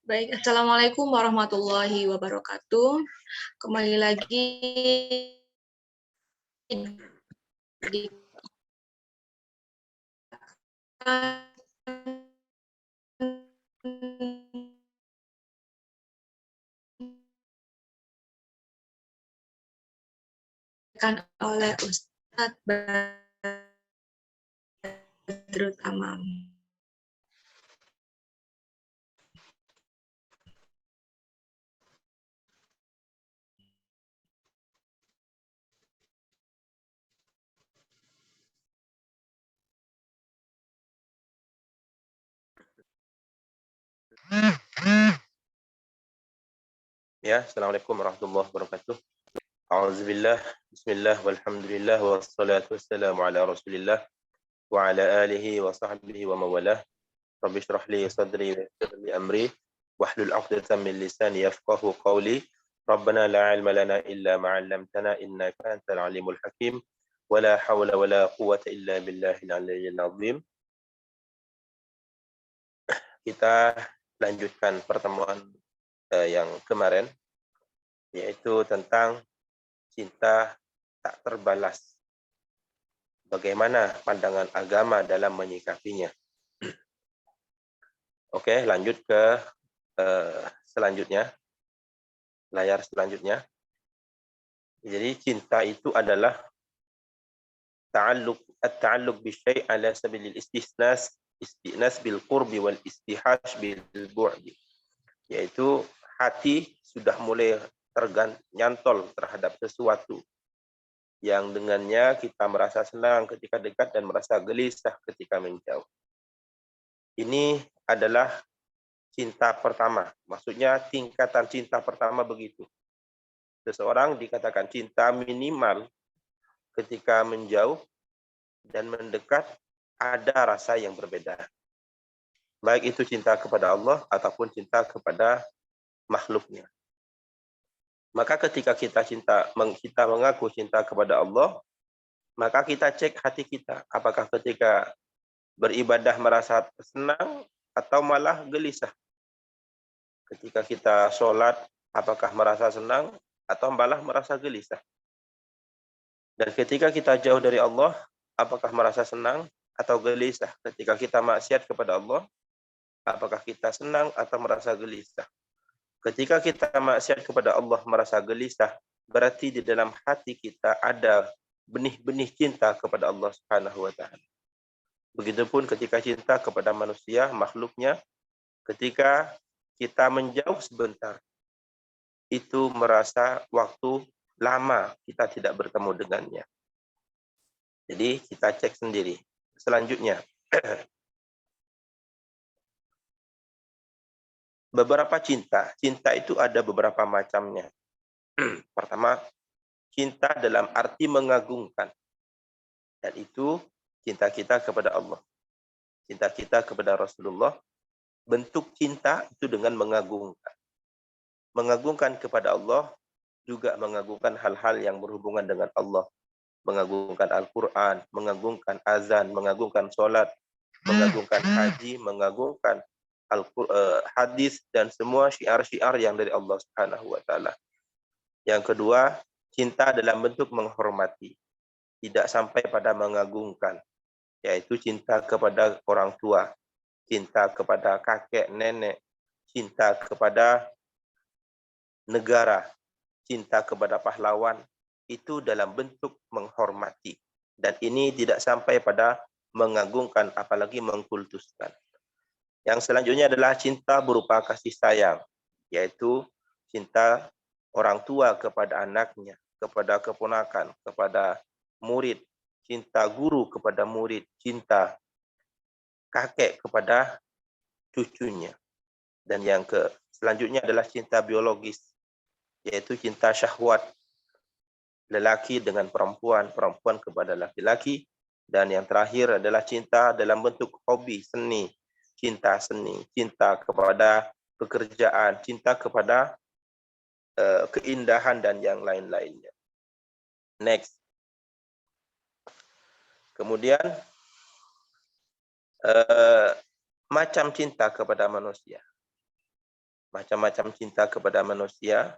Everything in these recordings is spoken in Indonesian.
Baik, Assalamualaikum warahmatullahi wabarakatuh. Kembali lagi di oleh Ustadz Badrut Tamam. Ya, Assalamualaikum warahmatullahi wabarakatuh. A'udzubillah, bismillah, walhamdulillah, wassalatu wassalamu ala rasulillah, wa ala alihi wa sahbihi wa mawalah. Rabbi syrah li sadri wa yassir li amri, wahlul 'uqdatam min lisani yafqahu qawli. Rabbana la 'ilma lana illa ma 'allamtana innaka antal alimul hakim. Wa la hawla wa la quwwata illa billahil 'aliyyil 'azim. Kita lanjutkan pertemuan yang kemarin, yaitu tentang cinta tak terbalas. Bagaimana pandangan agama dalam menyikapinya? Oke, lanjut ke selanjutnya, layar selanjutnya. Jadi cinta itu adalah at-ta'alluq bisyai' ala sabilil istinas bil qurbi wal istihash bil bu'di. Yaitu hati sudah mulai nyantol terhadap sesuatu yang dengannya kita merasa senang ketika dekat dan merasa gelisah ketika menjauh. Ini adalah cinta pertama. Maksudnya tingkatan cinta pertama begitu. Seseorang dikatakan cinta minimal ketika menjauh dan mendekat ada rasa yang berbeda. Baik itu cinta kepada Allah ataupun cinta kepada makhluknya. Maka ketika kita mengaku cinta kepada Allah, maka kita cek hati kita. Apakah ketika beribadah merasa senang atau malah gelisah? Ketika kita sholat, apakah merasa senang atau malah merasa gelisah? Dan ketika kita jauh dari Allah, apakah merasa senang atau gelisah? Ketika kita maksiat kepada Allah, apakah kita senang atau merasa gelisah? Ketika kita maksiat kepada Allah merasa gelisah, berarti di dalam hati kita ada benih-benih cinta kepada Allah Subhanahu wa taala. Begitupun ketika cinta kepada manusia, makhluknya, ketika kita menjauh sebentar, itu merasa waktu lama kita tidak bertemu dengannya. Jadi kita cek sendiri. Selanjutnya, beberapa cinta. Cinta itu ada beberapa macamnya. Pertama, cinta dalam arti mengagungkan. Dan itu cinta kita kepada Allah. Cinta kita kepada Rasulullah. Bentuk cinta itu dengan mengagungkan. Mengagungkan kepada Allah, juga mengagungkan hal-hal yang berhubungan dengan Allah. Mengagungkan Al-Quran, mengagungkan azan, mengagungkan sholat, mengagungkan haji, mengagungkan hadis, dan semua syiar-syiar yang dari Allah Subhanahu wa taala. Yang kedua, cinta dalam bentuk menghormati, tidak sampai pada mengagungkan, yaitu cinta kepada orang tua, cinta kepada kakek nenek, cinta kepada negara, cinta kepada pahlawan, itu dalam bentuk menghormati. Dan ini tidak sampai pada mengagungkan, apalagi mengkultuskan. Yang selanjutnya adalah cinta berupa kasih sayang, yaitu cinta orang tua kepada anaknya, kepada keponakan, kepada murid, cinta guru kepada murid, cinta kakek kepada cucunya. Dan yang selanjutnya adalah cinta biologis, yaitu cinta syahwat, lelaki dengan perempuan, perempuan kepada laki-laki. Dan yang terakhir adalah cinta dalam bentuk hobi, seni, cinta kepada pekerjaan, cinta kepada keindahan dan yang lain-lainnya. Next. Kemudian macam cinta kepada manusia. macam-macam cinta kepada manusia,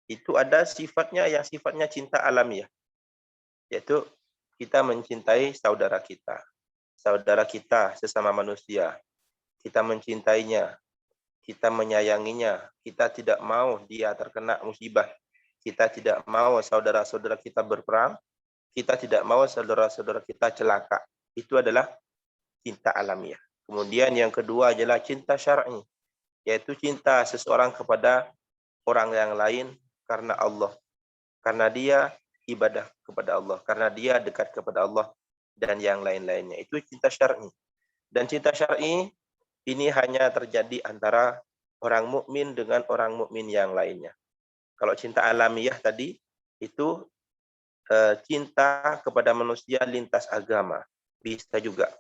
itu ada sifatnya yang sifatnya cinta alamiah, yaitu kita mencintai saudara kita sesama manusia, kita mencintainya, kita menyayanginya, kita tidak mau dia terkena musibah, kita tidak mau saudara-saudara kita berperang, kita tidak mau saudara-saudara kita celaka. Itu adalah cinta alamiah. Kemudian yang kedua adalah cinta syar'i, yaitu cinta seseorang kepada orang yang lain karena Allah, karena dia ibadah kepada Allah, karena dia dekat kepada Allah dan yang lain-lainnya. Itu cinta syar'i. Dan cinta syar'i ini hanya terjadi antara orang mukmin dengan orang mukmin yang lainnya. Kalau cinta alamiah tadi itu cinta kepada manusia lintas agama, bisa juga.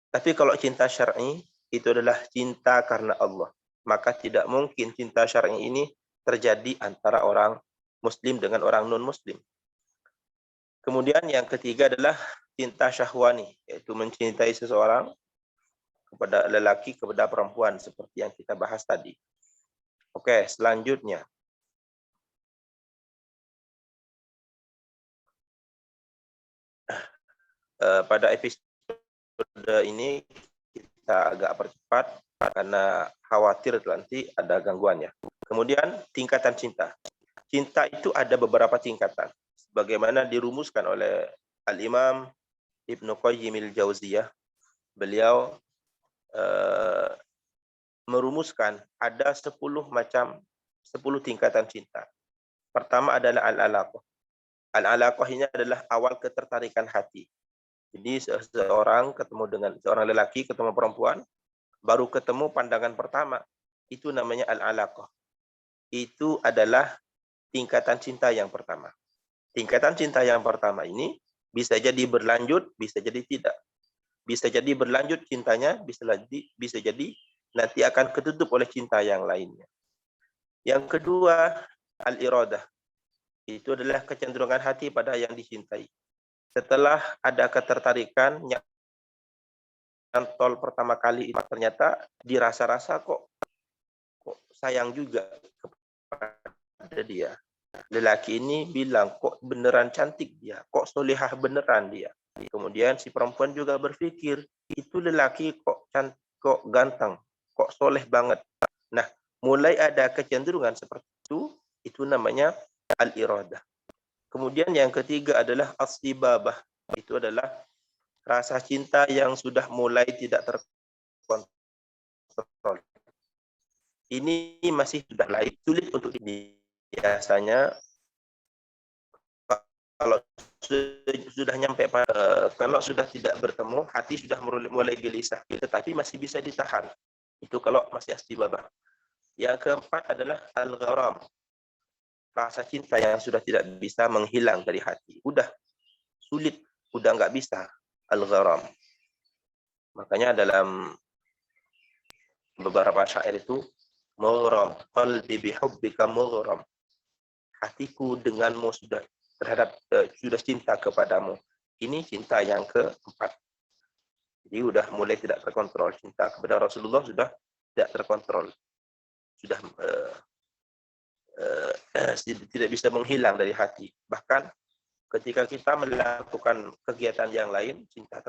Tapi kalau cinta syar'i itu adalah cinta karena Allah. Maka tidak mungkin cinta syar'i ini terjadi antara orang muslim dengan orang non-muslim. Kemudian yang ketiga adalah cinta syahwani, yaitu mencintai seseorang kepada lelaki, kepada perempuan, seperti yang kita bahas tadi. Oke, selanjutnya. Pada episode ini kita agak percepat karena khawatir nanti ada gangguannya. Kemudian tingkatan cinta. Cinta itu ada beberapa tingkatan. Sebagaimana dirumuskan oleh Al-Imam Ibnu Qayyim al-Jauziyah. Beliau merumuskan ada 10 tingkatan cinta. Pertama adalah al-alaqah. Al-alaqah ini adalah awal ketertarikan hati. Jadi seorang ketemu dengan seorang lelaki, ketemu perempuan, baru ketemu pandangan pertama. Itu namanya al-alaqah. Itu adalah tingkatan cinta yang pertama. Tingkatan cinta yang pertama ini bisa jadi berlanjut, bisa jadi tidak. Bisa jadi berlanjut cintanya, bisa jadi nanti akan ketutup oleh cinta yang lainnya. Yang kedua, al-iradah. Itu adalah kecenderungan hati pada yang dicintai. Setelah ada ketertarikan, nyantol pertama kali, ternyata dirasa-rasa kok sayang juga kepada dia. Lelaki ini bilang, kok beneran cantik dia, kok solehah beneran dia. Kemudian si perempuan juga berpikir, itu lelaki kok ganteng, kok soleh banget. Nah, mulai ada kecenderungan seperti itu namanya al-iradah. Kemudian yang ketiga adalah as-sibabah. Itu adalah rasa cinta yang sudah mulai tidak terkontrol. Ini masih sudah sulit untuk biasanya kalau sudah nyampe kalau sudah tidak bertemu, hati sudah mulai gelisah, tetapi masih bisa ditahan. Itu kalau masih as-sibabah. Yang keempat adalah al-gharam. Rasa cinta yang sudah tidak bisa menghilang dari hati. Udah sulit, udah nggak bisa. Al-gharam. Makanya dalam beberapa syair itu, mughram, qalbi bihubbika mughram. Hatiku denganmu sudah cinta kepadamu. Ini cinta yang keempat. Jadi udah mulai tidak terkontrol. Cinta kepada Rasulullah sudah tidak terkontrol. Sudah tidak bisa menghilang dari hati. Bahkan ketika kita melakukan kegiatan yang lain, cinta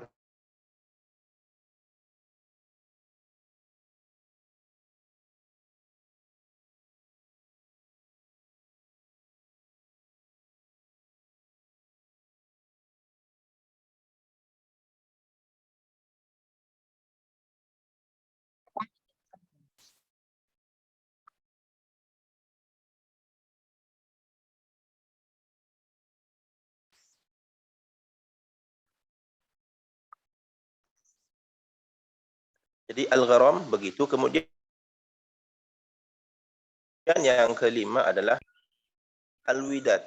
Jadi al-gharam begitu. Kemudian yang kelima adalah al-widad.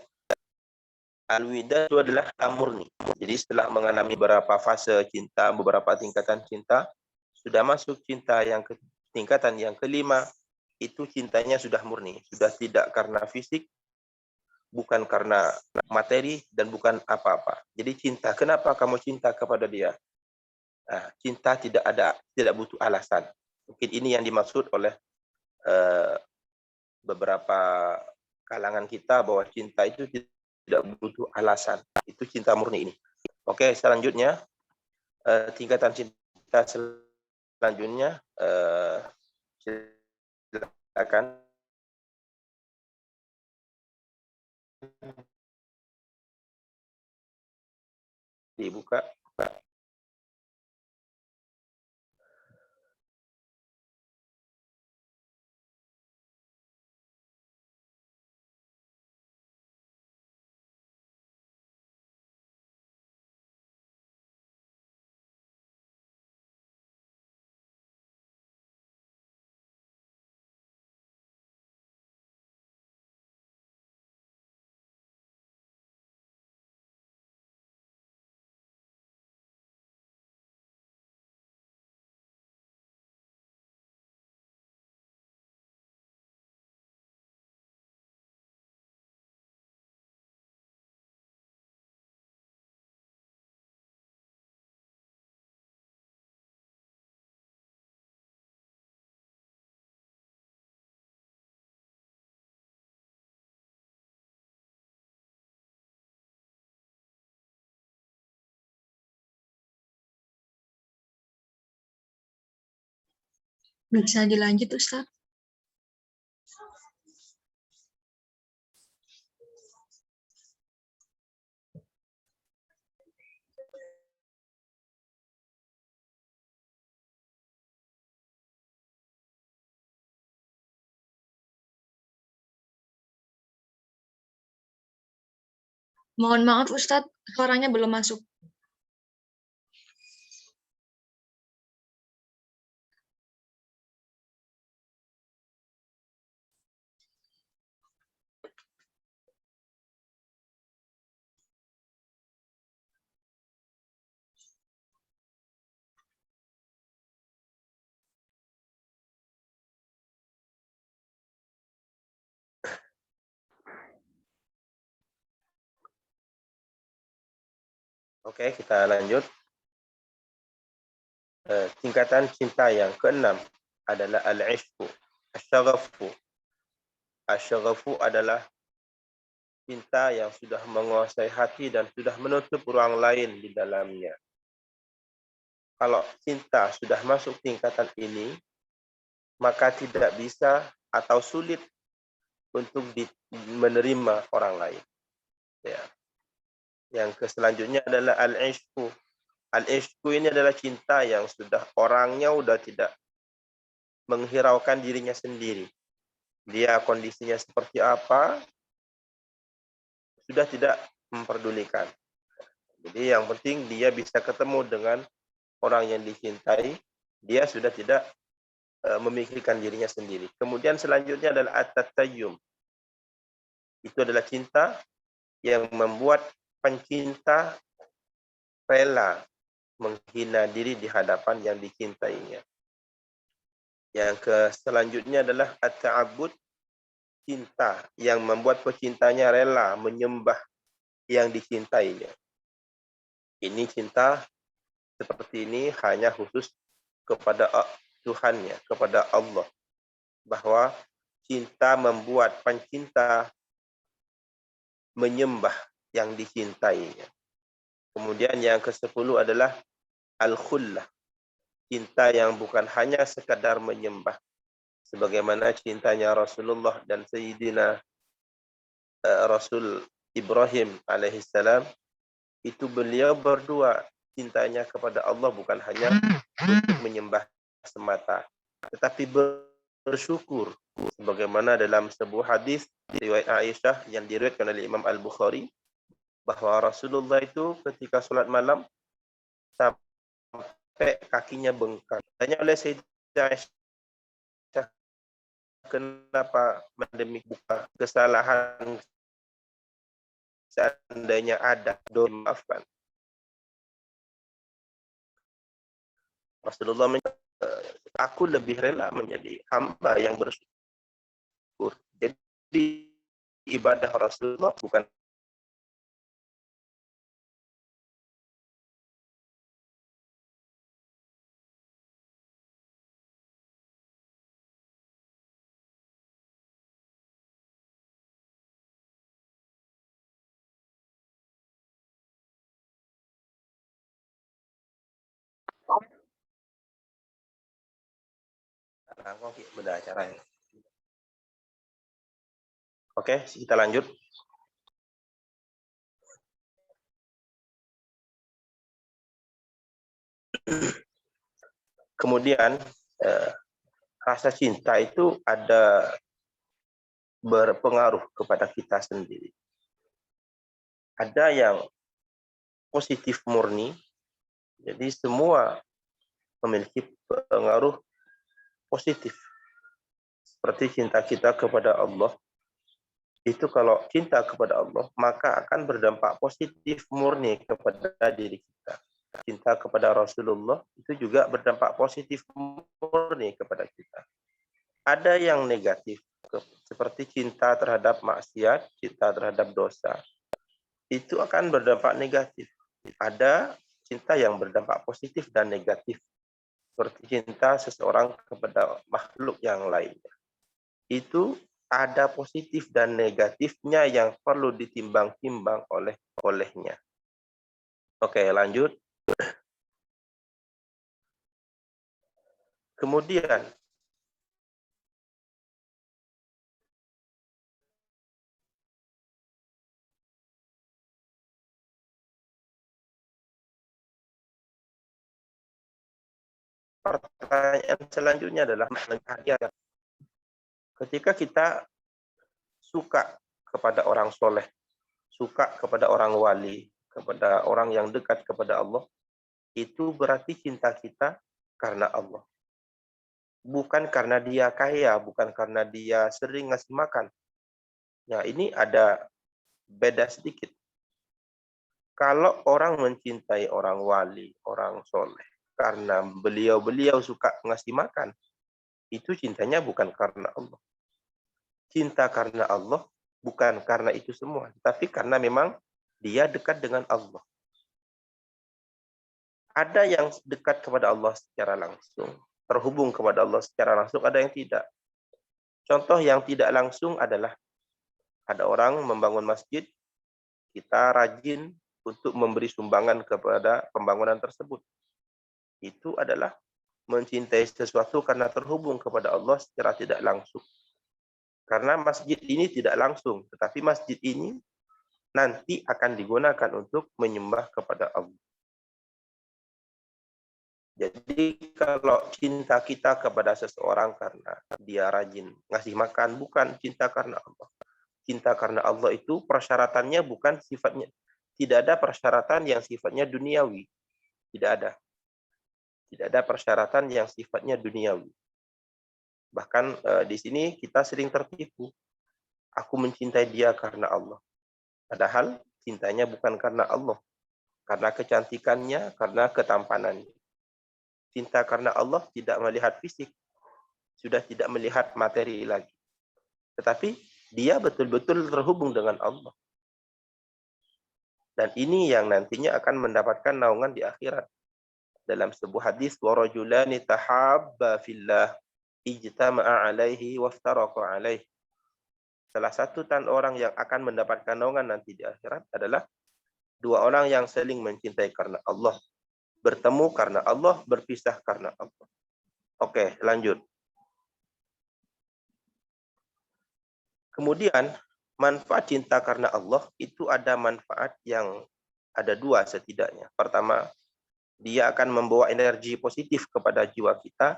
Al-widad itu adalah murni. Jadi setelah mengalami beberapa fase cinta, beberapa tingkatan cinta, sudah masuk cinta yang tingkatan yang kelima, itu cintanya sudah murni, sudah tidak karena fisik, bukan karena materi, dan bukan apa-apa. Jadi cinta, kenapa kamu cinta kepada dia? Nah, cinta tidak butuh alasan. Mungkin ini yang dimaksud oleh beberapa kalangan kita bahwa cinta itu tidak butuh alasan. Itu cinta murni ini. Oke, selanjutnya tingkatan cinta selanjutnya silakan dibuka. Bisa dilanjut, Ustaz? Mohon maaf, Ustadz, suaranya belum masuk. Oke, kita lanjut. Tingkatan cinta yang keenam adalah al-ishqu, asyaghafu. Asyaghafu adalah cinta yang sudah menguasai hati dan sudah menutup ruang lain di dalamnya. Kalau cinta sudah masuk tingkatan ini, maka tidak bisa atau sulit untuk menerima orang lain. Ya. Yang selanjutnya adalah al-ishqu. Al-ishqu ini adalah cinta yang sudah orangnya sudah tidak menghiraukan dirinya sendiri. Dia kondisinya seperti apa, sudah tidak memperdulikan. Jadi yang penting dia bisa ketemu dengan orang yang dicintai, dia sudah tidak memikirkan dirinya sendiri. Kemudian selanjutnya adalah at-tatayyum. Itu adalah cinta yang membuat pencinta rela menghina diri di hadapan yang dicintainya. Yang selanjutnya adalah at-ta'abbud, cinta yang membuat pecintanya rela menyembah yang dicintainya. Ini cinta seperti ini hanya khusus kepada Tuhannya, kepada Allah. Bahwa cinta membuat pencinta menyembah yang dicintainya. Kemudian yang ke-10 adalah al-khullah, cinta yang bukan hanya sekadar menyembah. Sebagaimana cintanya Rasulullah dan Sayyidina Rasul Ibrahim alaihissalam, itu beliau berdua cintanya kepada Allah bukan hanya untuk menyembah semata, tetapi bersyukur. Sebagaimana dalam sebuah hadis riwayat Aisyah yang diriwayatkan oleh Imam Al-Bukhari, bahwa Rasulullah itu ketika sholat malam sampai kakinya bengkak. Tanya oleh Sayyidah Aisyah, kenapa demikian? Kesalahan seandainya ada, dimaafkan. Rasulullah aku lebih rela menjadi hamba yang bersyukur. Jadi ibadah Rasulullah bukan Oke, beda acara ya. Oke, kita lanjut. Kemudian rasa cinta itu ada berpengaruh kepada kita sendiri. Ada yang positif murni, jadi semua memiliki pengaruh positif. Seperti cinta kita kepada Allah, itu kalau cinta kepada Allah, maka akan berdampak positif murni kepada diri kita. Cinta kepada Rasulullah itu juga berdampak positif murni kepada kita. Ada yang negatif, seperti cinta terhadap maksiat, cinta terhadap dosa. Itu akan berdampak negatif. Ada cinta yang berdampak positif dan negatif, seperti cinta seseorang kepada makhluk yang lainnya. Itu ada positif dan negatifnya yang perlu ditimbang-timbang olehnya. Oke, lanjut. Kemudian pertanyaan selanjutnya adalah ketika kita suka kepada orang soleh, suka kepada orang wali, kepada orang yang dekat kepada Allah, itu berarti cinta kita karena Allah. Bukan karena dia kaya, bukan karena dia sering ngasih makan. Nah, ini ada beda sedikit. Kalau orang mencintai orang wali, orang soleh, karena beliau suka ngasih makan, itu cintanya bukan karena Allah. Cinta karena Allah bukan karena itu semua, tapi karena memang dia dekat dengan Allah. Ada yang dekat kepada Allah secara langsung, terhubung kepada Allah secara langsung, ada yang tidak. Contoh yang tidak langsung adalah ada orang membangun masjid, kita rajin untuk memberi sumbangan kepada pembangunan tersebut. Itu adalah mencintai sesuatu karena terhubung kepada Allah secara tidak langsung. Karena masjid ini tidak langsung, tetapi masjid ini nanti akan digunakan untuk menyembah kepada Allah. Jadi kalau cinta kita kepada seseorang karena dia rajin ngasih makan, bukan cinta karena Allah. Cinta karena Allah itu persyaratannya bukan sifatnya, tidak ada persyaratan yang sifatnya duniawi. Tidak ada. Tidak ada persyaratan yang sifatnya duniawi. Bahkan di sini kita sering tertipu. Aku mencintai dia karena Allah. Padahal cintanya bukan karena Allah. Karena kecantikannya, karena ketampanannya. Cinta karena Allah tidak melihat fisik. Sudah tidak melihat materi lagi. Tetapi dia betul-betul terhubung dengan Allah. Dan ini yang nantinya akan mendapatkan naungan di akhirat. Dalam sebuah hadis, وَرَجُلَانِ تَحَابَّا فِي اللَّهِ ijtama'a alaihi waftaraqa alaihi. Salah satu orang yang akan mendapatkan naungan nanti di akhirat adalah dua orang yang saling mencintai karena Allah, bertemu karena Allah, berpisah karena Allah. Oke, lanjut. Kemudian manfaat cinta karena Allah itu ada manfaat yang ada dua setidaknya. Pertama, dia akan membawa energi positif kepada jiwa kita.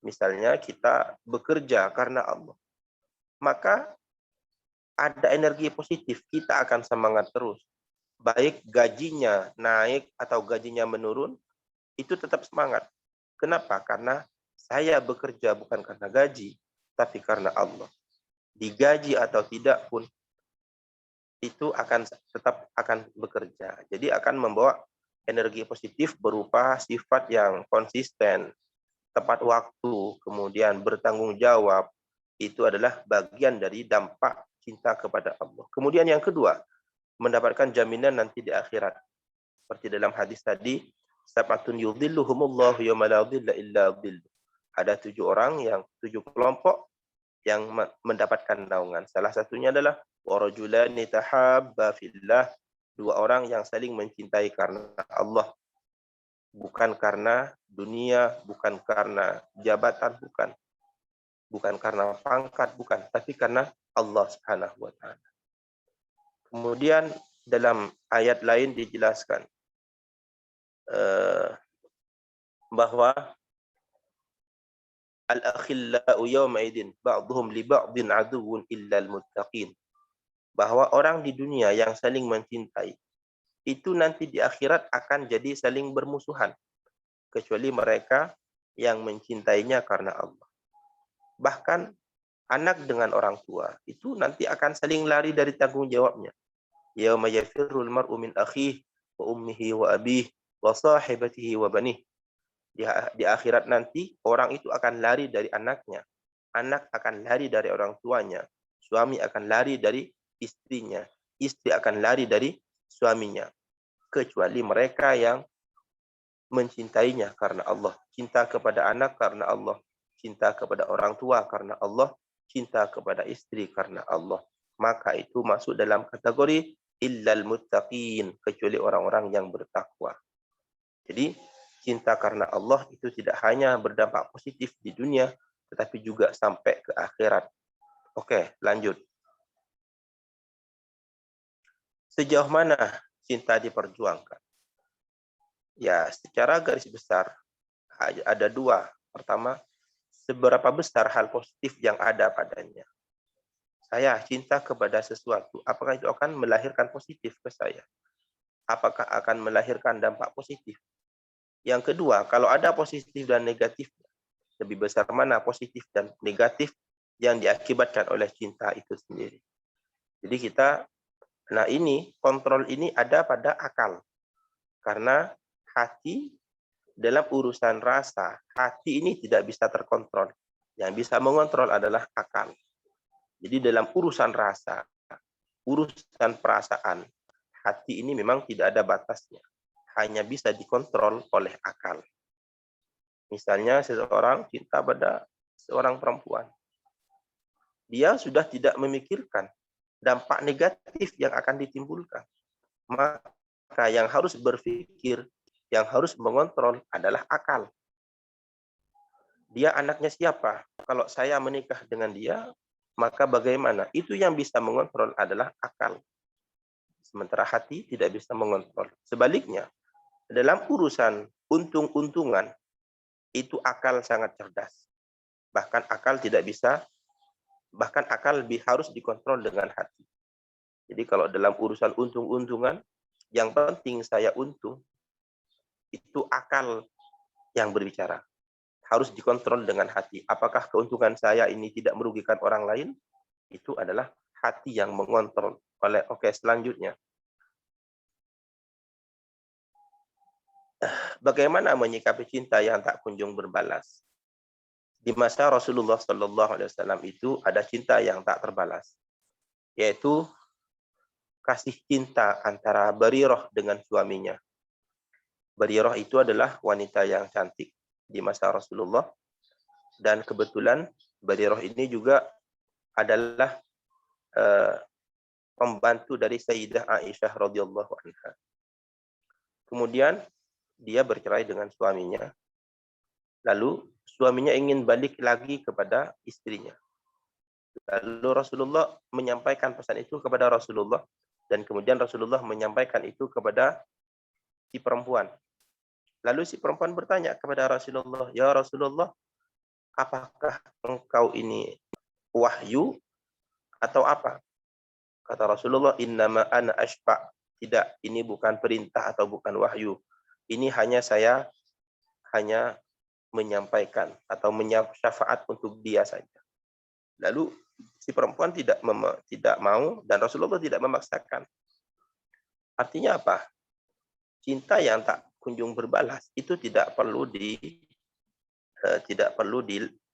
Misalnya kita bekerja karena Allah, maka ada energi positif, kita akan semangat terus. Baik gajinya naik atau gajinya menurun, itu tetap semangat. Kenapa? Karena saya bekerja bukan karena gaji, tapi karena Allah. Digaji atau tidak pun, itu tetap akan bekerja. Jadi akan membawa energi positif berupa sifat yang konsisten, tepat waktu, kemudian bertanggung jawab. Itu adalah bagian dari dampak cinta kepada Allah. Kemudian yang kedua, mendapatkan jaminan nanti di akhirat. Seperti dalam hadis tadi, sab'atun yudhilluhumullahu yawma la dhilla illa dhilluh. Ada 7 orang, 7 kelompok yang mendapatkan naungan. Salah satunya adalah warajulani tahabba fillah, 2 orang yang saling mencintai karena Allah, bukan karena dunia, bukan karena jabatan, bukan karena pangkat, bukan, tapi karena Allah Subhanahu wa taala. Kemudian dalam ayat lain dijelaskan bahwa al-akhillau yawma idin ba'dhum li ba'din aduwwun illa al-muttaqin. Bahwa orang di dunia yang saling mencintai itu nanti di akhirat akan jadi saling bermusuhan kecuali mereka yang mencintainya karena Allah. Bahkan anak dengan orang tua itu nanti akan saling lari dari tanggung jawabnya. Yauma yafirrul mar'u min akhihi wa ummihi wa abihi wa sahibatihi wa banihi. Di akhirat nanti orang itu akan lari dari anaknya, anak akan lari dari orang tuanya, suami akan lari dari istrinya, istri akan lari dari suaminya, kecuali mereka yang mencintainya karena Allah, cinta kepada anak karena Allah, cinta kepada orang tua karena Allah, cinta kepada istri karena Allah. Maka itu masuk dalam kategori illal muttaqin, kecuali orang-orang yang bertakwa. Jadi cinta karena Allah itu tidak hanya berdampak positif di dunia, tetapi juga sampai ke akhirat. Oke, lanjut. Sejauh mana cinta diperjuangkan? Ya, secara garis besar ada dua. Pertama, seberapa besar hal positif yang ada padanya. Saya cinta kepada sesuatu, apakah itu akan melahirkan positif ke saya? Apakah akan melahirkan dampak positif? Yang kedua, kalau ada positif dan negatif, lebih besar mana positif dan negatif yang diakibatkan oleh cinta itu sendiri. Jadi kontrol ini ada pada akal. Karena hati dalam urusan rasa, hati ini tidak bisa terkontrol. Yang bisa mengontrol adalah akal. Jadi dalam urusan rasa, urusan perasaan, hati ini memang tidak ada batasnya. Hanya bisa dikontrol oleh akal. Misalnya seseorang cinta pada seorang perempuan. Dia sudah tidak memikirkan dampak negatif yang akan ditimbulkan. Maka yang harus berpikir, yang harus mengontrol adalah akal. Dia anaknya siapa? Kalau saya menikah dengan dia, maka bagaimana? Itu yang bisa mengontrol adalah akal. Sementara hati tidak bisa mengontrol. Sebaliknya, dalam urusan untung-untungan, itu akal sangat cerdas. Bahkan akal harus dikontrol dengan hati. Jadi kalau dalam urusan untung-untungan, yang penting saya untung, itu akal yang berbicara. Harus dikontrol dengan hati. Apakah keuntungan saya ini tidak merugikan orang lain? Itu adalah hati yang mengontrol. Oke, selanjutnya. Bagaimana menyikapi cinta yang tak kunjung berbalas? Di masa Rasulullah SAW itu ada cinta yang tak terbalas, yaitu kasih cinta antara Barirah dengan suaminya. Barirah itu adalah wanita yang cantik di masa Rasulullah, dan kebetulan Barirah ini juga adalah pembantu dari Sayyidah Aisyah radhiyallahu anha. Kemudian dia bercerai dengan suaminya. Lalu suaminya ingin balik lagi kepada istrinya. Lalu Rasulullah menyampaikan pesan itu kepada Rasulullah, dan kemudian Rasulullah menyampaikan itu kepada si perempuan. Lalu si perempuan bertanya kepada Rasulullah, "Ya Rasulullah, apakah engkau ini wahyu atau apa?" Kata Rasulullah, "Innama ana ashfa." Tidak, ini bukan perintah atau bukan wahyu. Ini saya hanya menyampaikan atau syafaat untuk dia saja. Lalu si perempuan tidak mau, dan Rasulullah tidak memaksakan. Artinya apa? Cinta yang tak kunjung berbalas itu tidak perlu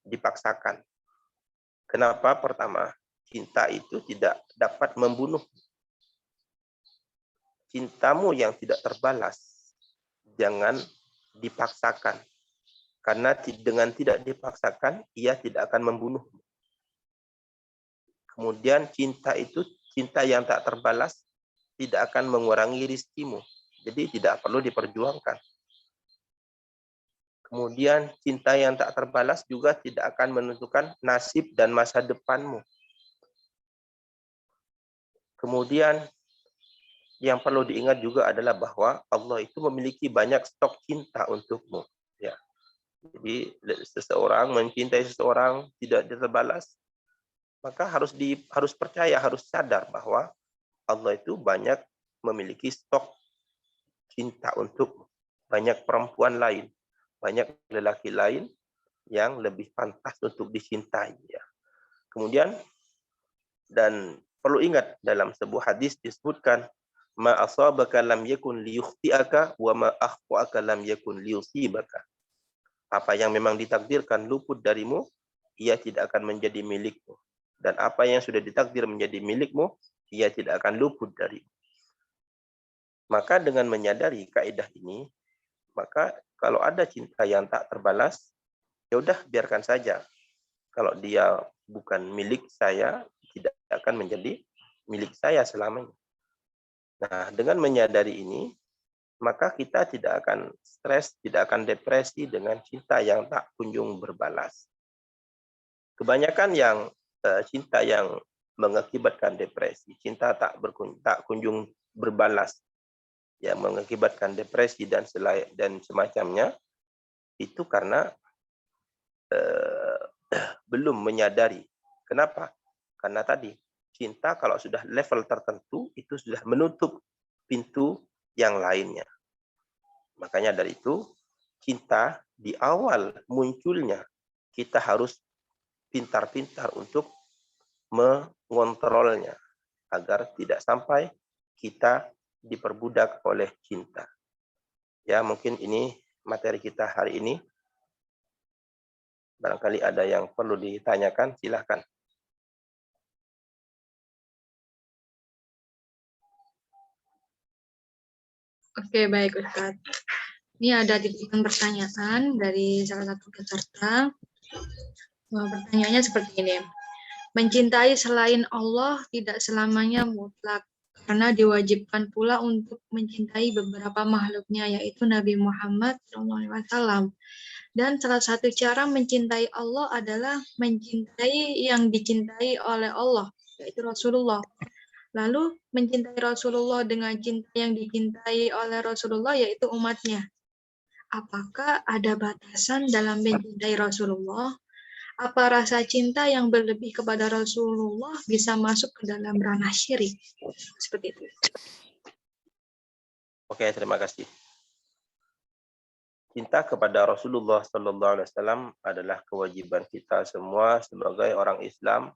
dipaksakan. Kenapa? Pertama, cinta itu tidak dapat membunuh. Cintamu yang tidak terbalas jangan dipaksakan. Karena dengan tidak dipaksakan, ia tidak akan membunuh. Kemudian cinta yang tak terbalas tidak akan mengurangi rizkimu. Jadi tidak perlu diperjuangkan. Kemudian cinta yang tak terbalas juga tidak akan menentukan nasib dan masa depanmu. Kemudian yang perlu diingat juga adalah bahwa Allah itu memiliki banyak stok cinta untukmu. Ya. Jadi seseorang mencintai seseorang tidak terbalas, maka harus percaya, harus sadar bahwa Allah itu banyak memiliki stok cinta untukmu. Banyak perempuan lain, banyak lelaki lain yang lebih pantas untuk dicintai. Ya. Kemudian, dan perlu ingat dalam sebuah hadis disebutkan, ma asabaka lam yakun liyukhti'aka wa ma akhfa'aka lam yakun liyusibaka. Apa yang memang ditakdirkan luput darimu, ia tidak akan menjadi milikmu. Dan apa yang sudah ditakdir menjadi milikmu, ia tidak akan luput darimu. Maka dengan menyadari kaidah ini, maka kalau ada cinta yang tak terbalas, ya udah biarkan saja. Kalau dia bukan milik saya, tidak akan menjadi milik saya selamanya. Nah, dengan menyadari ini, maka kita tidak akan stres, tidak akan depresi dengan cinta yang tak kunjung berbalas. Kebanyakan yang cinta yang mengakibatkan depresi, cinta tak kunjung berbalas, yang mengakibatkan depresi dan semacamnya, itu karena belum menyadari. Kenapa? Karena tadi, cinta kalau sudah level tertentu, itu sudah menutup pintu yang lainnya. Makanya dari itu, cinta di awal munculnya, kita harus pintar-pintar untuk mengontrolnya, agar tidak sampai kita diperbudak oleh cinta. Ya, mungkin ini materi kita hari ini. Barangkali ada yang perlu ditanyakan, silahkan. Oke, baik Ustaz. Ini ada titipan pertanyaan dari salah satu peserta. Pertanyaannya seperti ini. Mencintai selain Allah tidak selamanya mutlak, karena diwajibkan pula untuk mencintai beberapa makhluknya, yaitu Nabi Muhammad SAW. Dan salah satu cara mencintai Allah adalah mencintai yang dicintai oleh Allah, yaitu Rasulullah. Lalu mencintai Rasulullah dengan cinta yang dicintai oleh Rasulullah, yaitu umatnya. Apakah ada batasan dalam mencintai Rasulullah? Apa rasa cinta yang berlebih kepada Rasulullah bisa masuk ke dalam ranah syirik? Seperti itu. Oke, terima kasih. Cinta kepada Rasulullah SAW adalah kewajiban kita semua sebagai orang Islam.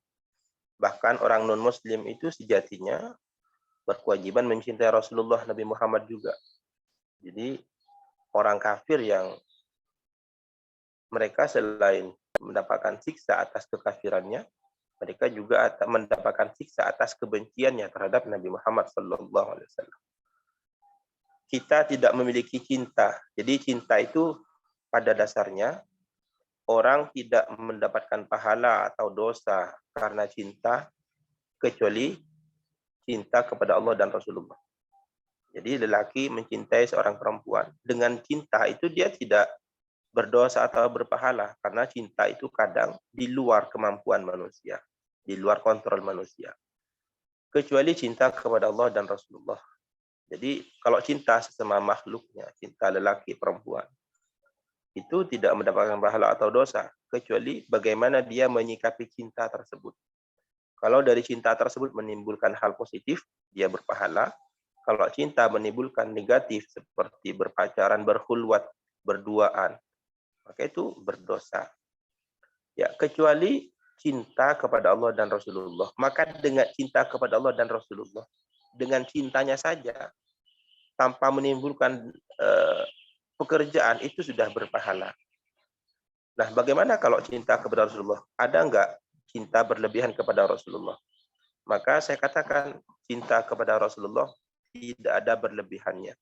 Bahkan orang non-Muslim itu sejatinya berkewajiban mencintai Rasulullah Nabi Muhammad juga. Jadi orang kafir yang mereka selain mendapatkan siksa atas kekafirannya, mereka juga mendapatkan siksa atas kebenciannya terhadap Nabi Muhammad SAW. Kita tidak memiliki cinta. Jadi cinta itu pada dasarnya orang tidak mendapatkan pahala atau dosa karena cinta kecuali cinta kepada Allah dan Rasulullah. Jadi lelaki mencintai seorang perempuan. Dengan cinta itu dia tidak berdosa atau berpahala. Karena cinta itu kadang di luar kemampuan manusia. Di luar kontrol manusia. Kecuali cinta kepada Allah dan Rasulullah. Jadi kalau cinta sesama makhluknya, cinta lelaki perempuan, itu tidak mendapatkan pahala atau dosa. Kecuali bagaimana dia menyikapi cinta tersebut. Kalau dari cinta tersebut menimbulkan hal positif, dia berpahala. Kalau cinta menimbulkan negatif seperti berpacaran, berkhulwat, berduaan, maka itu berdosa. Ya, kecuali cinta kepada Allah dan Rasulullah. Maka dengan cinta kepada Allah dan Rasulullah, dengan cintanya saja, tanpa menimbulkan pekerjaan, itu sudah berpahala. Nah, bagaimana kalau cinta kepada Rasulullah? Ada enggak cinta berlebihan kepada Rasulullah? Maka saya katakan cinta kepada Rasulullah tidak ada berlebihannya.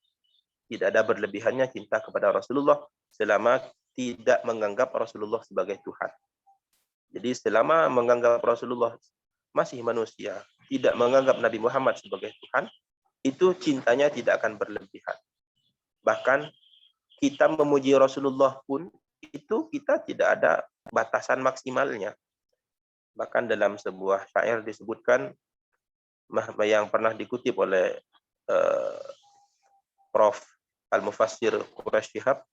Tidak ada berlebihannya cinta kepada Rasulullah selama tidak menganggap Rasulullah sebagai Tuhan. Jadi selama menganggap Rasulullah masih manusia, tidak menganggap Nabi Muhammad sebagai Tuhan, itu cintanya tidak akan berlebihan. Bahkan kita memuji Rasulullah pun itu kita tidak ada batasan maksimalnya. Bahkan dalam sebuah syair disebutkan yang pernah dikutip oleh Prof. Al-Mufassir Quraish Shihab,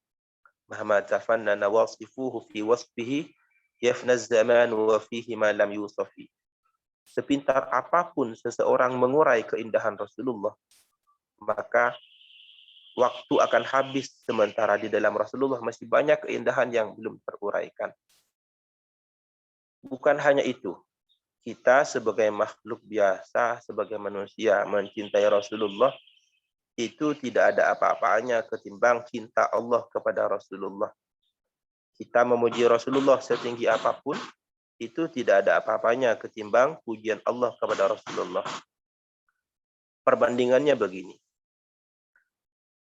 "Mahma tafannana wasifuhu fi wasfihi yafna az-zaman wa fihi ma lam yusafi." Sepintar apapun seseorang mengurai keindahan Rasulullah, maka waktu akan habis, sementara di dalam Rasulullah masih banyak keindahan yang belum teruraikan. Bukan hanya itu, kita sebagai makhluk biasa, sebagai manusia mencintai Rasulullah, itu tidak ada apa-apanya ketimbang cinta Allah kepada Rasulullah. Kita memuji Rasulullah setinggi apapun, itu tidak ada apa-apanya ketimbang pujian Allah kepada Rasulullah. Perbandingannya begini.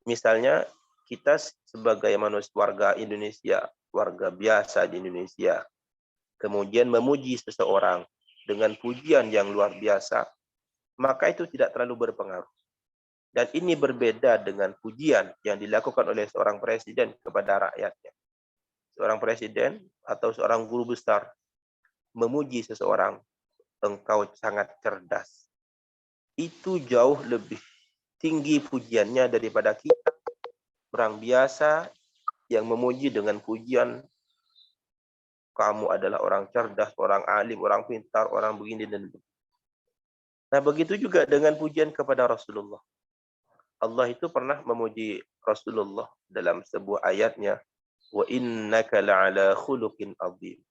Misalnya kita sebagai manusia, warga Indonesia, warga biasa di Indonesia, kemudian memuji seseorang dengan pujian yang luar biasa, maka itu tidak terlalu berpengaruh. Dan ini berbeda dengan pujian yang dilakukan oleh seorang presiden kepada rakyatnya. Seorang presiden atau seorang guru besar memuji seseorang, engkau sangat cerdas. Itu jauh lebih tinggi pujiannya daripada kita, orang biasa yang memuji dengan pujian, kamu adalah orang cerdas, orang alim, orang pintar, orang begini dan begitu. Nah, begitu juga dengan pujian kepada Rasulullah. Allah itu pernah memuji Rasulullah dalam sebuah ayatnya, wa innaka la'ala khuluqin azim.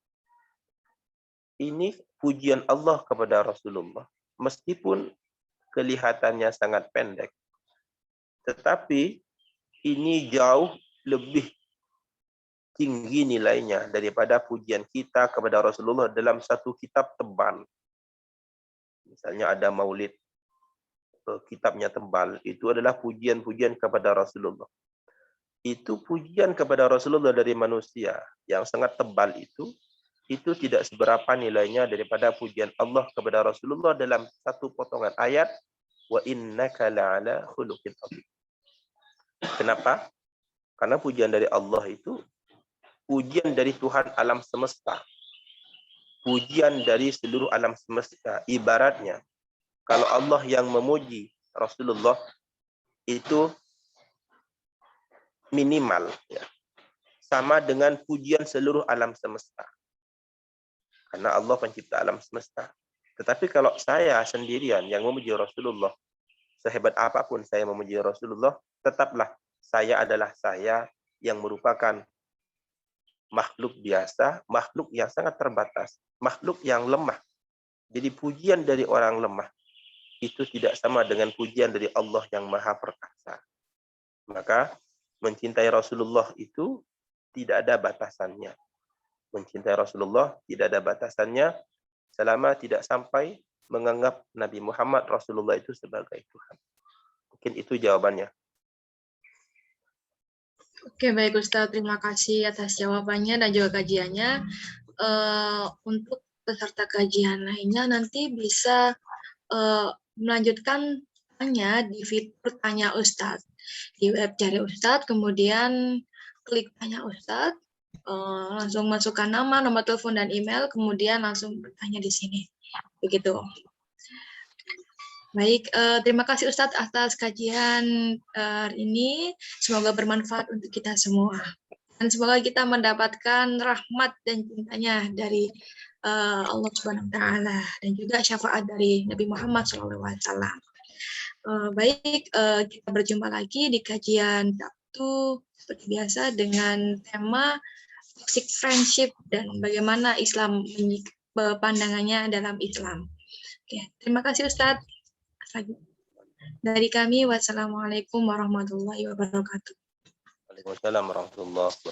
Ini pujian Allah kepada Rasulullah, meskipun kelihatannya sangat pendek, tetapi ini jauh lebih tinggi nilainya daripada pujian kita kepada Rasulullah dalam satu kitab tebal. Misalnya ada maulid, kitabnya tebal, itu adalah pujian-pujian kepada Rasulullah. Itu pujian kepada Rasulullah dari manusia yang sangat tebal itu tidak seberapa nilainya daripada pujian Allah kepada Rasulullah dalam satu potongan ayat, wa innaka la'ala khuluqin azim. Kenapa? Karena pujian dari Allah itu pujian dari Tuhan alam semesta. Pujian dari seluruh alam semesta. Ibaratnya kalau Allah yang memuji Rasulullah itu minimal, ya, sama dengan pujian seluruh alam semesta. Karena Allah pencipta alam semesta. Tetapi kalau saya sendirian yang memuji Rasulullah, sehebat apapun saya memuji Rasulullah, tetaplah saya adalah saya yang merupakan makhluk biasa, makhluk yang sangat terbatas, makhluk yang lemah. Jadi pujian dari orang lemah itu tidak sama dengan pujian dari Allah yang maha perkasa. Maka mencintai Rasulullah itu tidak ada batasannya. Mencintai Rasulullah tidak ada batasannya selama tidak sampai menganggap Nabi Muhammad Rasulullah itu sebagai Tuhan. Mungkin itu jawabannya. Oke, baik Ustaz. Terima kasih atas jawabannya dan juga kajiannya. Untuk peserta kajian lainnya nanti bisa melanjutkan tanya di fitur Tanya Ustadz. Di web cari Ustadz, kemudian klik Tanya Ustadz, langsung masukkan nama, nomor telepon, dan email, kemudian langsung bertanya di sini. Begitu. Baik, terima kasih Ustadz atas kajian ini. Semoga bermanfaat untuk kita semua. Dan semoga kita mendapatkan rahmat dan cintanya dari Allah Subhanahu wa Ta'ala dan juga syafaat dari Nabi Muhammad SAW. Baik, kita berjumpa lagi di kajian Sabtu seperti biasa dengan tema toxic friendship dan bagaimana Islam pandangannya dalam Islam. Oke, terima kasih Ustadz. Dari kami, wassalamualaikum warahmatullahi wabarakatuh. Waalaikumsalam warahmatullahi wabarakatuh.